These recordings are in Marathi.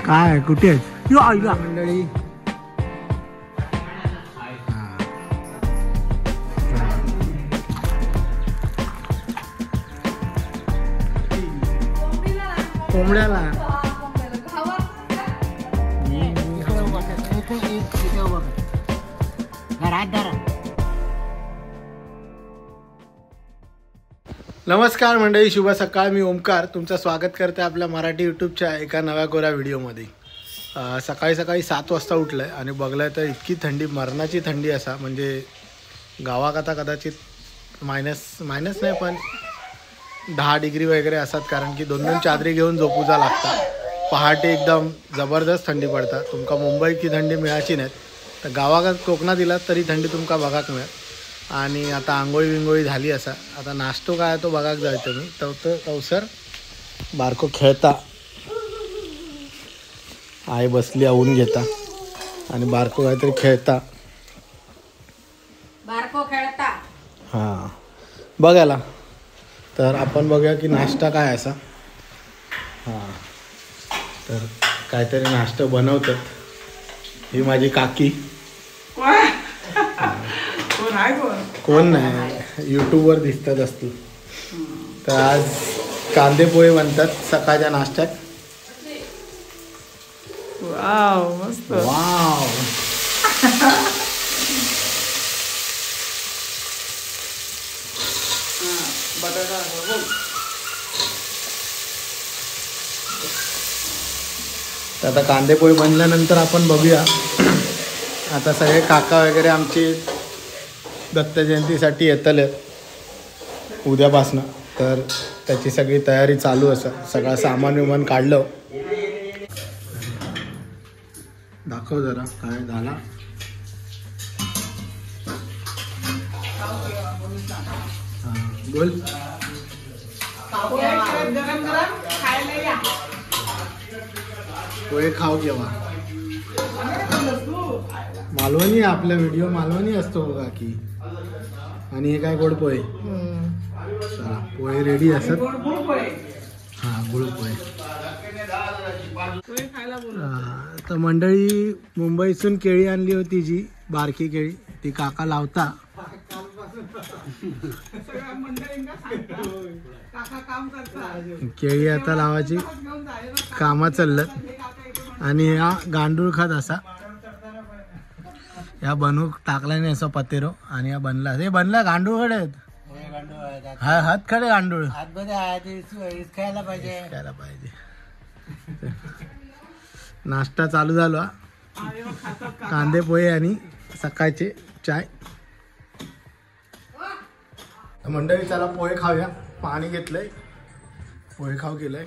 काय कुठे आहेत आईला मंडळी. कोंबड्याला नमस्कार मंडळी, शुभ सकाळ. मी ओमकार तुमचं स्वागत करते आपल्या मराठी यूट्यूबच्या एका नव्या कोऱ्या व्हिडिओमध्ये. सकाळी 7 वाजता उठलं आहे आणि बघलं तर इतकी थंडी, मरणाची थंडी असा. म्हणजे गावाकरता कदाचित मायनस नाही पण 10 डिग्री वगैरे असतात, कारण की 2 चादरी घेऊन झोपूचा लागतात. पहाटे एकदम जबरदस्त थंडी पडतात. तुमका मुंबईत की थंडी मिळाची नाही, तर गावात कोकणात दिलात तरी थंडी तुमका बघाक मिळत. आणि आता आंघोळी झाली असा. आता नाश्तो काय तो बघाक जायचं मी तवसर बारको खेळता आई बसली आवून घेता आणि बारको काहीतरी खेळता हां बघायला. तर आपण बघूया की नाश्ता काय असा. हां तर काहीतरी नाश्ता बनवतात. ही माझी काकी. कोण नाही, यूट्यूबवर दिसतात असतील. तर आज कांदे पोहे बनतात सकाळच्या नाश्त्यात. वाव मस्त. वाव आता कांदे पोहे बनल्यानंतर आपण बघूया. आता सगळे काका वगैरे आमचे दत्त जयंतीसाठी येतले उद्यापासनं. तर त्याची सगळी तयारी चालू असं. सगळं सामान विमान काढलं. दाखव जरा काय झाला. बोल. पोहे खाऊ केव्हा. मालवणी आपला व्हिडिओ मालवणी असतो बघा की. आणि हे काय गोड पोहे. चला पोहे रेडी असत. हां गुळ पोहे. तर मंडळी मुंबईतून केळी आणली होती जी बारकी केळी, ती काका लावता. केळी आता लावायची कामा चाललं. आणि हा गांडूळ खत असा या बनवू टाकला नाही असं पतेरो. आणि या बनला हे बनला गांडूळ खडे आहेत. हा हात खडे गांडूळ खायला पाहिजे. नाश्ता चालू झाला. कांदे पोहे आणि सकाळचे चाय. मंडळी चला पोहे खाऊया. पाणी घेतलंय, पोहे खाऊ केलंय.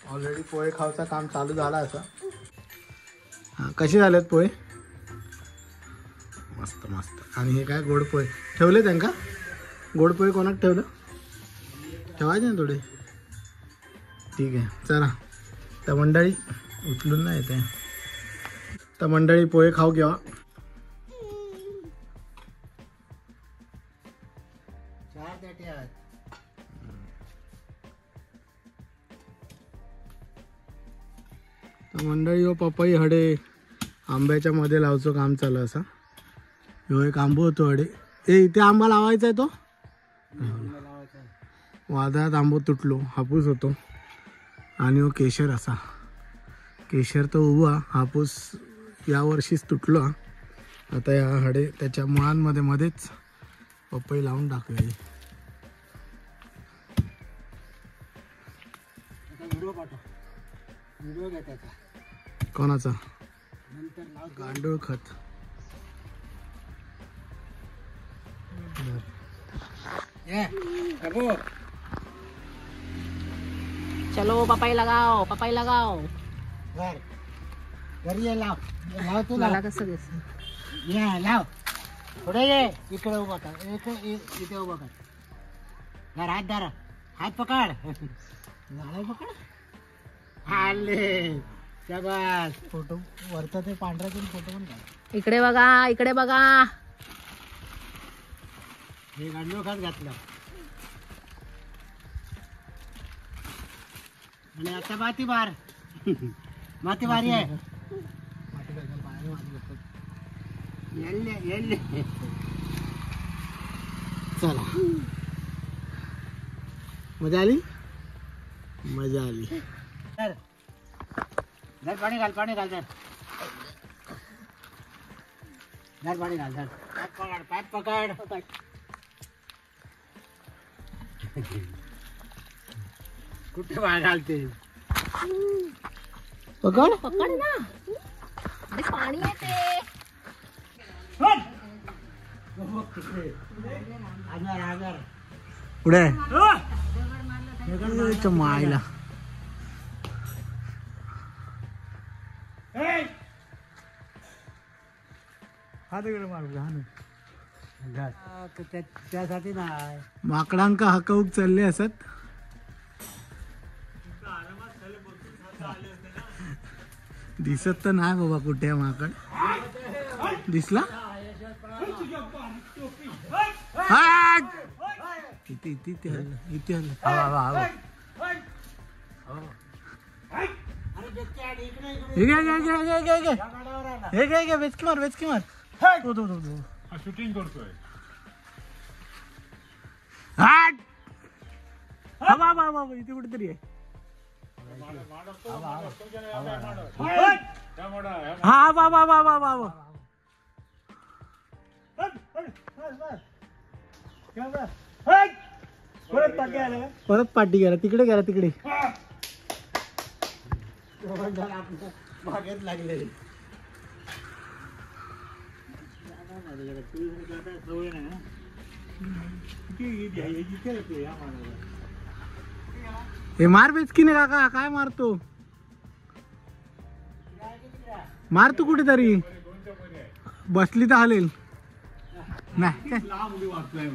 ऑलरेडी पोहे खाऊचं काम चालू झाला असं. हां कसे झालेत पोहे. मस्त मस्त. आणि हे काय गोड पोहे ठेवले त्यांका. गोड पोहे कोणाक ठेवलं. ठेवायचे ना थोडे. ठीक आहे चला. तर मंडळी उचलून नाही येते. तर मंडळी पोहे खाऊ घ्यावा. तर मंडळी हो पपई हडे आंब्याच्या मध्ये लावचं काम चालू असं. ह्यो एक आंबो होतो हडे. इथे आंबा लावायचा आहे तो. वादळात आंबो तुटलो, हापूस होतो. आणि हो केशर असा. केशर तो उभा, हापूस यावर्षीच तुटलो. आता या हडे त्याच्या मुळांमध्ये मध्येच पपई लावून टाकले. कोणाचा गांडूळ खत. चलो पपाई लगाओ, पपाई लगाओ. घरी लाव लाव तू. मला कसं दिसत. ये लाव पुढे ये. इकडे उभा कर. इथे उभा कर. धर हात. धर हात पकड. झालं पकड. आले शाबास. फोटो वरचा ते पांढरा फोटो पण काढ. इकडे बघा, इकडे बघा. हे गांडूळ खात घातलं आणि आता माती बार माती बारी आहे येल्ले चला मजा आली मजा आली. धर धर पाणी घाल धर धर पाणी घाल धर पाठ पकड कुठे बाळ घालते पकड पकड ना अरे पाणी येते. पुढे मायला हा तिकडे मारू त्यासाठी नाही माकडांका हकवूक चालले असत. दिसत तर नाही बाबा कुठे माकड दिसला इथे इथे इथे हल्लं, इथे हल्लं. हे घे घे घे घे घे घे हे घे घे वेचकी मार शूटिंग करतोय. हाट हा इथे कुठेतरी आहे. हा बाबा परत पाठी गेला तिकडे मागेच लागले हे मार बेचकी नाही काका काय मारतो मार तू कुठेतरी बसली तर हलेल नाही काय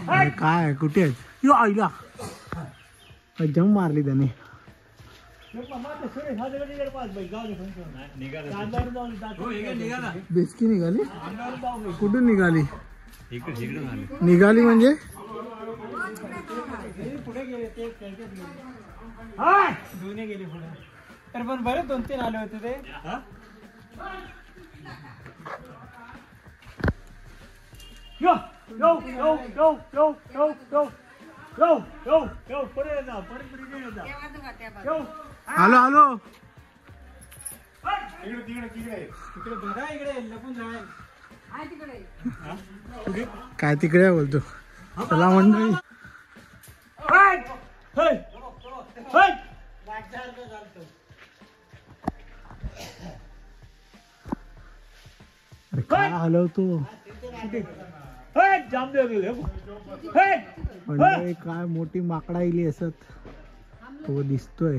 अरे काय कुठे आहेत यो आईला जम मारली त्याने बेचकी निघाली कुठून निघाली निघाली म्हणजे दोन्ही गेले पुढे तर पण बरेच 2-3 आले होते ते आलो काय तिकडे बोलतो चला मंडळी अरे काय हलवतो मंडळी काय मोठी माकडा इली असत तो दिसतोय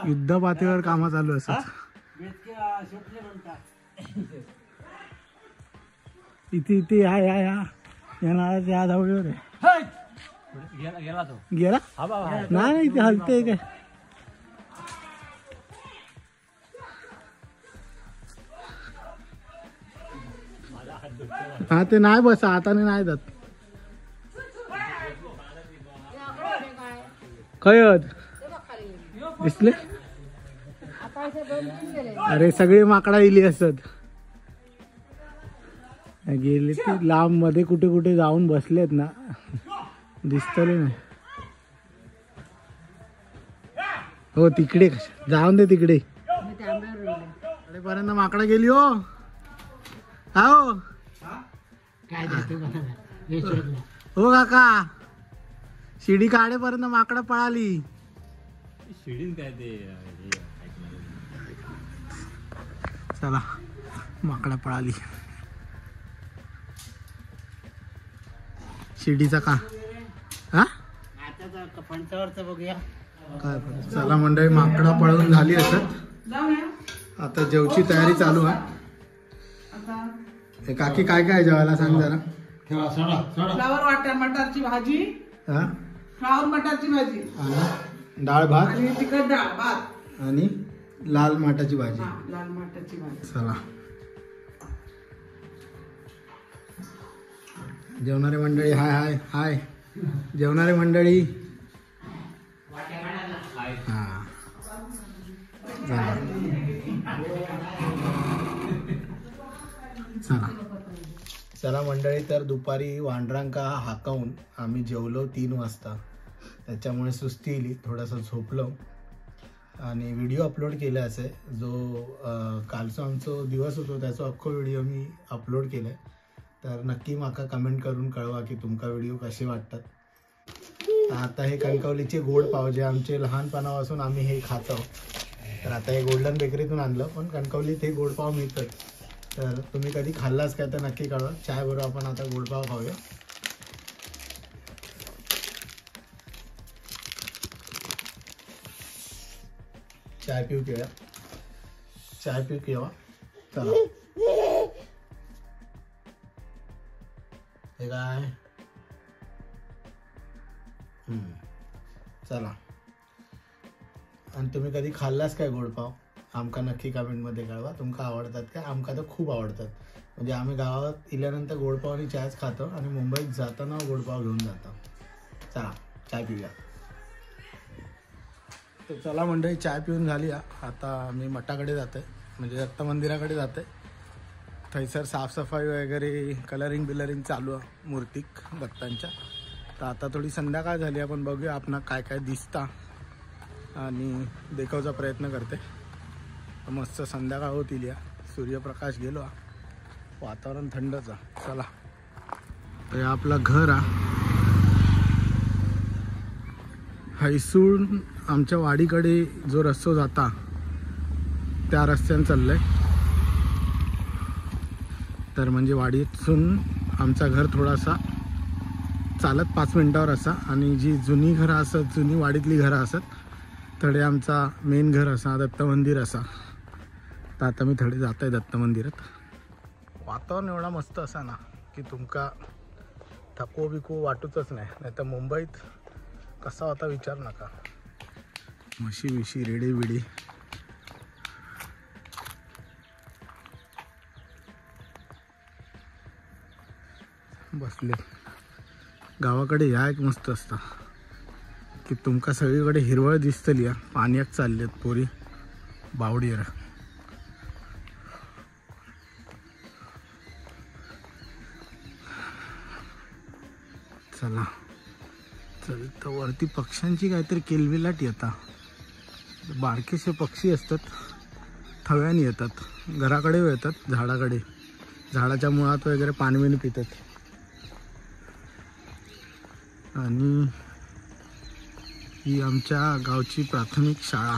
युद्ध पातळीवर कामा चालू असत इथे या नाळाच्या धावळीवर आहे गेला नाही इथे हलते काय हा ते नाही बस हाताने नाही जात कळत दिसले अरे सगळे माकडा इली असत गेले ते लांब मध्ये कुठे कुठे जाऊन बसलेत ना दिसतले नाही हो तिकडे जाऊन दे तिकडे पर्यंत माकडा गेली हो हो काय हो काका शिडी काढेपर्यंत माकडा पळाली शिडीन काय ते चला माकडा पळाली शिडीचा का हा पंचावरच बघूया काय चला मंडळी माकडा पळून झाली असत आता जेवची तयारी चालू आहे काकी काय काय जेवायला सांग जरा फ्लावर वाटा मटारची भाजी, हा फ्लावर मटारची भाजी आणि डाळ भात आणि तिखट डाळ भात आणि लाल माटाची भाजी. हा, लाल मटारची भाजी. चला जेवणारे मंडळी, हाय हाय हाय जेवणारे मंडळी. हा चला चला चला मंडळी, तर दुपारी वांढरांका हाकावून आम्ही जेवलो 3 वाजता. त्याच्यामुळे सुस्ती येईल, थोडंसं झोपलो आणि व्हिडिओ अपलोड केला असे. जो कालचा आमचा दिवस होतो त्याचा अख्खो व्हिडिओ मी अपलोड केला आहे. तर नक्की माका कमेंट करून कळवा की तुमका व्हिडिओ कसे वाटतात. आता हे कणकवलीचे गोड पाव जे आमचे लहानपणापासून आम्ही हे खातो. तर आता हे गोल्डन बेकरीतून आणलं, पण कणकवलीत हे गोड पाव मिळतात. तर तुम्ही कधी खाल्लाच काय तर नक्की कळवा. चाय बरोबर आपण आता गोड पाव खाऊया. चाय पिऊ केव्हा, चाय पिऊ केव्हा. चला हे काय चला. आणि तुम्ही कधी खाल्लाच काय गोड पाव, आमका नक्की कमेंटमध्ये कळवा. तुमका आवडतात काय? आमका तर खूप आवडतात. म्हणजे आम्ही गावात इल्यानंतर गोडपाव आणि चायच खातो आणि मुंबईत जाताना गोडपाव घेऊन जातो. चला चाय पिऊया. तर चला मंडळी, चाय पिऊन झाली. आता मी मठाकडे जाते, म्हणजे दत्त मंदिराकडे जाते. थैसर साफसफाई वगैरे कलरिंग बिलरिंग चालू आहे मूर्तीक दत्तांच्या. तर आता थोडी संध्याकाळ झाली, आपण बघूया आपण काय काय दिसता आणि देखावचा प्रयत्न करते. मस्त संध्याकाळ होतील, या सूर्यप्रकाश गेलो, वातावरण थंडच आहे. चला तर आपलं घर हैसून आमच्या वाडीकडे जो रस्तो जाता त्या रस्त्याने चाललंय. तर म्हणजे वाडीतून आमचा घर थोडासा चालत 5 मिनिटावर असा. आणि जी जुनी घरं असत, जुनी वाडीतली घरं असत, थोडे आमचा मेन घर असा दत्त मंदिर असा. तर आता मी थोडे जात आहे दत्त मंदिरात. वातावरण एवढा मस्त असा ना की तुमका थकवो बिकवो वाटूच नाही. नाही तर मुंबईत कसा होता विचार नका. म्हशी विशी रेडे बिडे बसले. गावाकडे ह्या एक मस्त असता की तुमका सगळीकडे हिरवळ दिसतली. पाण्यात चाललेत पोरी बावडीवर. चला चल, तर वरती पक्ष्यांची काहीतरी किलबिलाट येतात. बारकेसे पक्षी असतात, थव्याने येतात, घराकडे येतात, झाडाकडे, झाडाच्या मुळात वगैरे पाणी पितात. आणि ही आमच्या गावची प्राथमिक शाळा.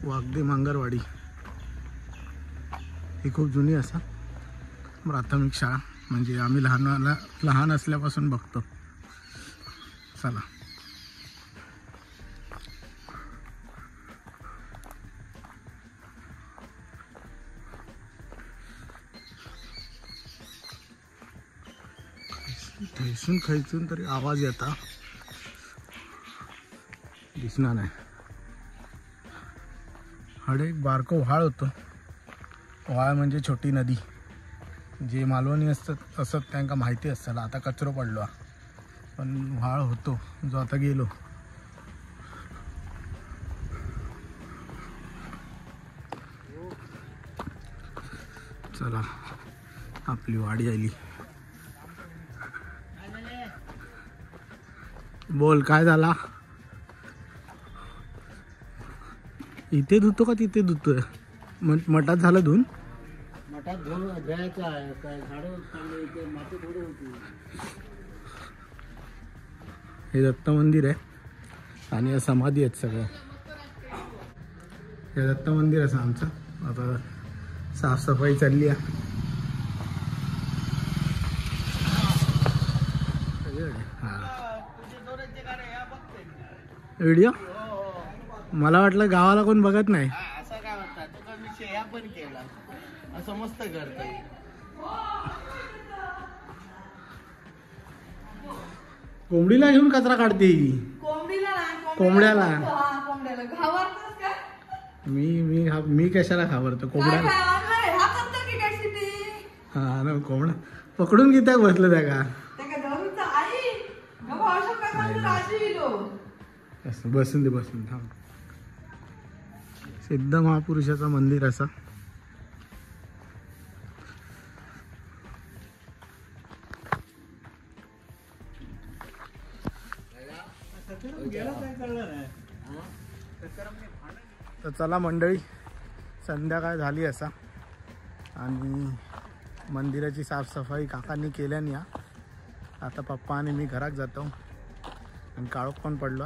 वागदे मांगरवाडी ही खूप जुनी असा प्राथमिक शाळा. म्हणजे आम्ही लहान असल्यापासून बघतो. चला थैसून खैसून तरी आवाज येता दिसणार नाही. हडे एक बारको व्हाळ होतो. व्हाळ म्हणजे छोटी नदी. जे मालवणी असत त्यांना माहिती असतं. आता कचरो पडलो, पण व्हाळ होतो जो आता गेलो. चला आपली वाडी आली. बोल काय झाला? इथे धुतो का तिथे धुतोय? मठात झालं धुवून? मठात धुवून द्यायचं आहे. काय झाडं चांगले इथे माती थोडी होती. हे दत्त मंदिर आहे आणि समाधी आहेत सगळं. हे दत्त मंदिर असं आमचं. आता साफसफाई चालली आहे. व्हिडिओ मला वाटलं गावाला कोण बघत नाही. असं काय म्हणतात तुका मी शेया पण केला असं मस्त करता. कोंबडीला घेऊन कचरा काढते ही. कोंबड्याला मी कशाला घाबरतो कोंबड्याला. हा ना कोंबडा पकडून घेत्या बसलं त्या का बसून दे थांब. सिद्ध महापुरुषाचं मंदिर असं. तर चला मंडळी, संध्याकाळ झाली असा आणि मंदिराची साफसफाई काकांनी केल्याने आता पप्पा आणि मी घरात जातो आणि काळोख पण पडलो.